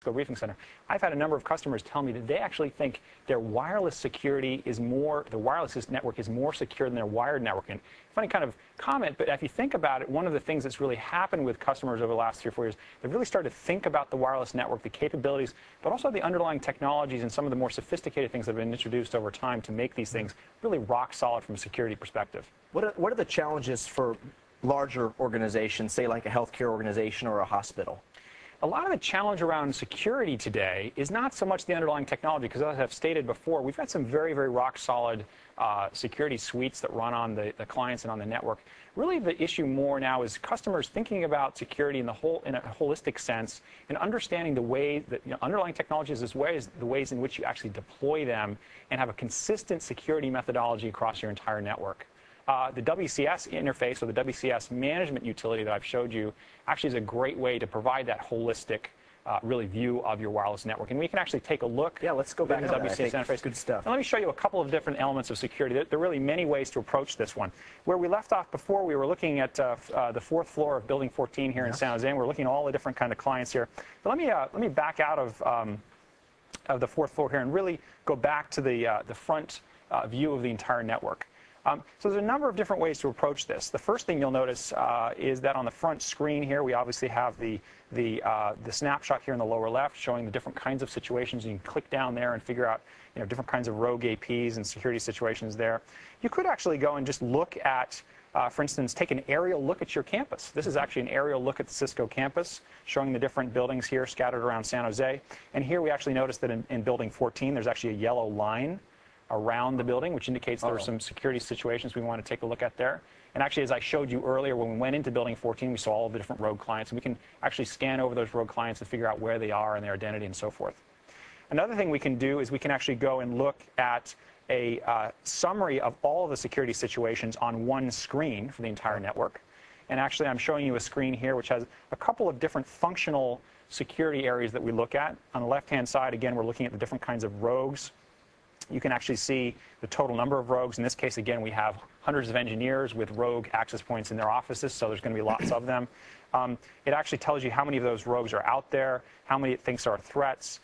Briefing Center, I've had a number of customers tell me that they actually think their wireless security is more, the wireless network is more secure than their wired network. And funny kind of comment, but if you think about it, one of the things that's really happened with customers over the last 3 or 4 years, they've really started to think about the wireless network, the capabilities, but also the underlying technologies and some of the more sophisticated things that have been introduced over time to make these things really rock solid from a security perspective. What are the challenges for larger organizations, say like a healthcare organization or a hospital? A lot of the challenge around security today is not so much the underlying technology, because as I've stated before, we've got some very, very rock-solid security suites that run on the clients and on the network. Really, the issue more now is customers thinking about security in a holistic sense and understanding the way that underlying technologies as well as the ways in which you actually deploy them and have a consistent security methodology across your entire network. The WCS interface, or the WCS management utility that I've showed you, actually is a great way to provide that holistic really view of your wireless network. And we can actually take a look. Yeah, let's go back to the WCS interface. Good stuff. And let me show you a couple of different elements of security. There are really many ways to approach this one. Where we left off before, we were looking at the 4th floor of Building 14 here in San Jose, and we're looking at all the different kind of clients here. But let me back out of the 4th floor here and really go back to the front view of the entire network. So there's a number of different ways to approach this. The first thing you'll notice is that on the front screen here, we obviously have the snapshot here in the lower left showing the different kinds of situations. You can click down there and figure out different kinds of rogue APs and security situations there. You could actually go and just look at, for instance, take an aerial look at your campus. This is actually an aerial look at the Cisco campus, showing the different buildings here scattered around San Jose. And here we actually notice that in Building 14, there's actually a yellow line around the building, which indicates there are some security situations we want to take a look at there. And actually, as I showed you earlier, when we went into Building 14, we saw all of the different rogue clients, and we can actually scan over those rogue clients and figure out where they are and their identity and so forth. Another thing we can do is we can actually go and look at a summary of all of the security situations on one screen for the entire network. And actually, I'm showing you a screen here which has a couple of different functional security areas that we look at. On the left-hand side, again, we're looking at the different kinds of rogues. You can actually see the total number of rogues. In this case, again, we have hundreds of engineers with rogue access points in their offices, so there's going to be lots of them. It actually tells you how many of those rogues are out there, how many it thinks are threats.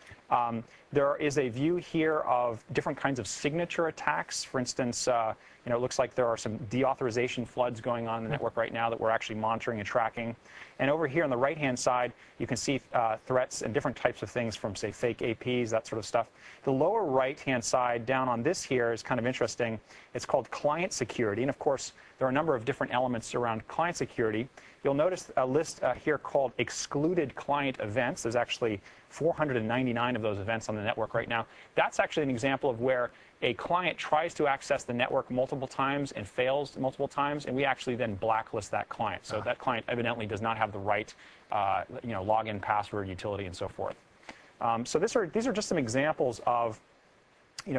There is a view here of different kinds of signature attacks. For instance, it looks like there are some deauthorization floods going on in the network right now that we're actually monitoring and tracking. And over here on the right-hand side, you can see threats and different types of things from, say, fake APs, that sort of stuff. The lower right-hand side down on this here is kind of interesting. It's called client security. And, of course, there are a number of different elements around client security. You'll notice a list here called excluded client events. There's actually 499 of those events on the network right now. That's actually an example of where a client tries to access the network multiple times and fails multiple times, and we actually then blacklist that client. So that client evidently does not have the right login, password, utility, and so forth. So these are just some examples of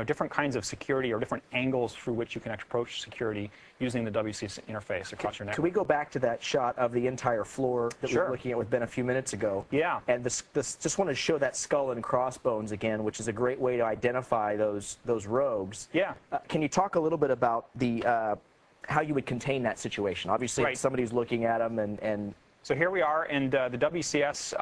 different kinds of security or different angles through which you can approach security using the WCS interface across your network. Can we go back to that shot of the entire floor that we were looking at with Ben a few minutes ago? Yeah. And just want to show that skull and crossbones again, which is a great way to identify those rogues. Yeah. Can you talk a little bit about how you would contain that situation? Obviously, if somebody's looking at them and So here we are, and the WCS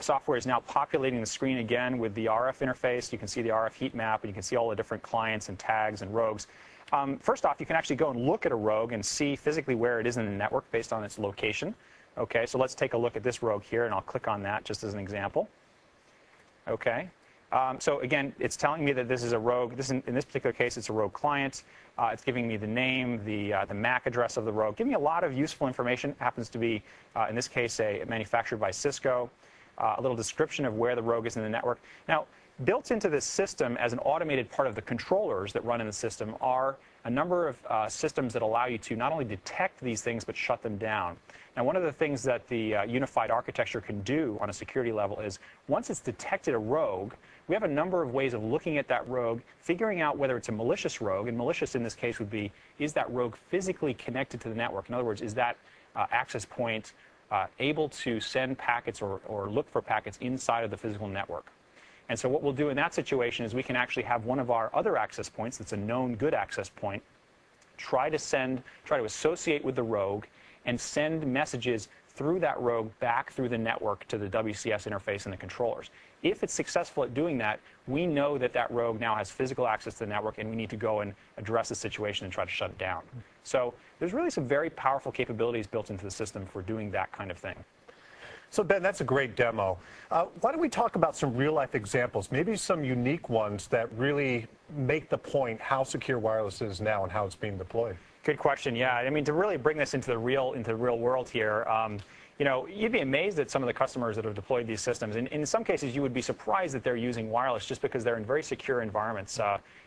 software is now populating the screen again with the RF interface. You can see the RF heat map, and you can see all the different clients and tags and rogues. First off, you can actually go and look at a rogue and see physically where it is in the network based on its location. Okay, so let's take a look at this rogue here, and I'll click on that just as an example. Okay. So again, it's telling me that this is a rogue. In this particular case, it's a rogue client. It's giving me the name, the MAC address of the rogue, giving me a lot of useful information. It happens to be, in this case, manufactured by Cisco. A little description of where the rogue is in the network. Now, built into this system as an automated part of the controllers that run in the system are a number of systems that allow you to not only detect these things but shut them down. Now, one of the things that the unified architecture can do on a security level is once it's detected a rogue, we have a number of ways of looking at that rogue, figuring out whether it's a malicious rogue, and malicious in this case would be, is that rogue physically connected to the network? In other words, is that access point able to send packets or look for packets inside of the physical network? And so what we'll do in that situation is we can actually have one of our other access points that's a known good access point, try to associate with the rogue and send messages through that rogue back through the network to the WCS interface and the controllers. If it's successful at doing that, we know that that rogue now has physical access to the network, and we need to go and address the situation and try to shut it down. So there's really some very powerful capabilities built into the system for doing that kind of thing. So, Ben, that's a great demo. Why don't we talk about some real-life examples, maybe some unique ones that really make the point how secure wireless is now and how it's being deployed? Good question. Yeah, I mean, to really bring this into the real world here, you know, you'd be amazed at some of the customers that have deployed these systems. And in some cases, you would be surprised that they're using wireless just because they're in very secure environments.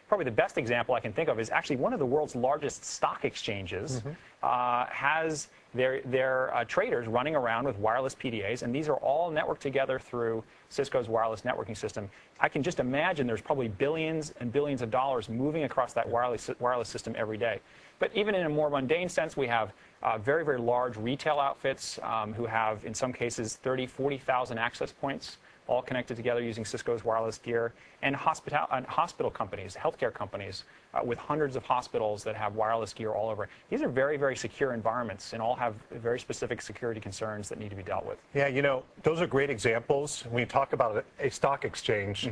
Probably the best example I can think of is actually one of the world's largest stock exchanges has their traders running around with wireless PDAs, and these are all networked together through Cisco's wireless networking system. I can just imagine there's probably billions and billions of dollars moving across that wireless system every day. But even in a more mundane sense, we have very, very large retail outfits who have, in some cases, 30,000, 40,000 access points, all connected together using Cisco's wireless gear, and hospital companies, healthcare companies, with hundreds of hospitals that have wireless gear all over. These are very, very secure environments and all have very specific security concerns that need to be dealt with. Yeah, you know, those are great examples. When you talk about a stock exchange,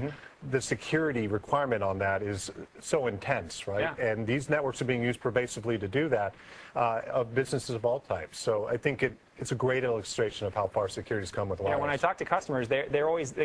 the security requirement on that is so intense, right? Yeah. And these networks are being used pervasively to do that of businesses of all types. So I think it's a great illustration of how far security's come with wireless. Yeah, when I talk to customers, they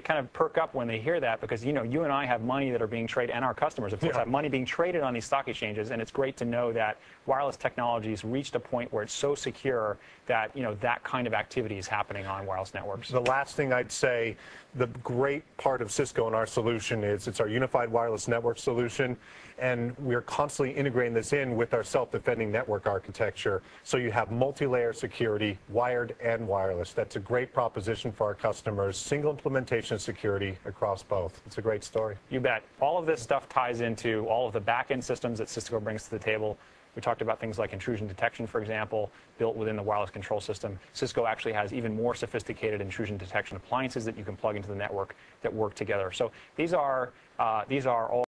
kind of perk up when they hear that, because, you know, you and I have money that are being traded, and our customers, of course, have money being traded on these stock exchanges, and it's great to know that wireless technology has reached a point where it's so secure that, you know, that kind of activity is happening on wireless networks. The last thing I'd say, the great part of Cisco and our solution is it's our unified wireless network solution, and we're constantly integrating this in with our self-defending network architecture, so you have multi-layer security, wired and wireless. That's a great proposition for our customers. Single implementation security across both. It's a great story. You bet. All of this stuff ties into all of the back-end systems that Cisco brings to the table. We talked about things like intrusion detection, for example, built within the wireless control system. Cisco actually has even more sophisticated intrusion detection appliances that you can plug into the network that work together. So these are all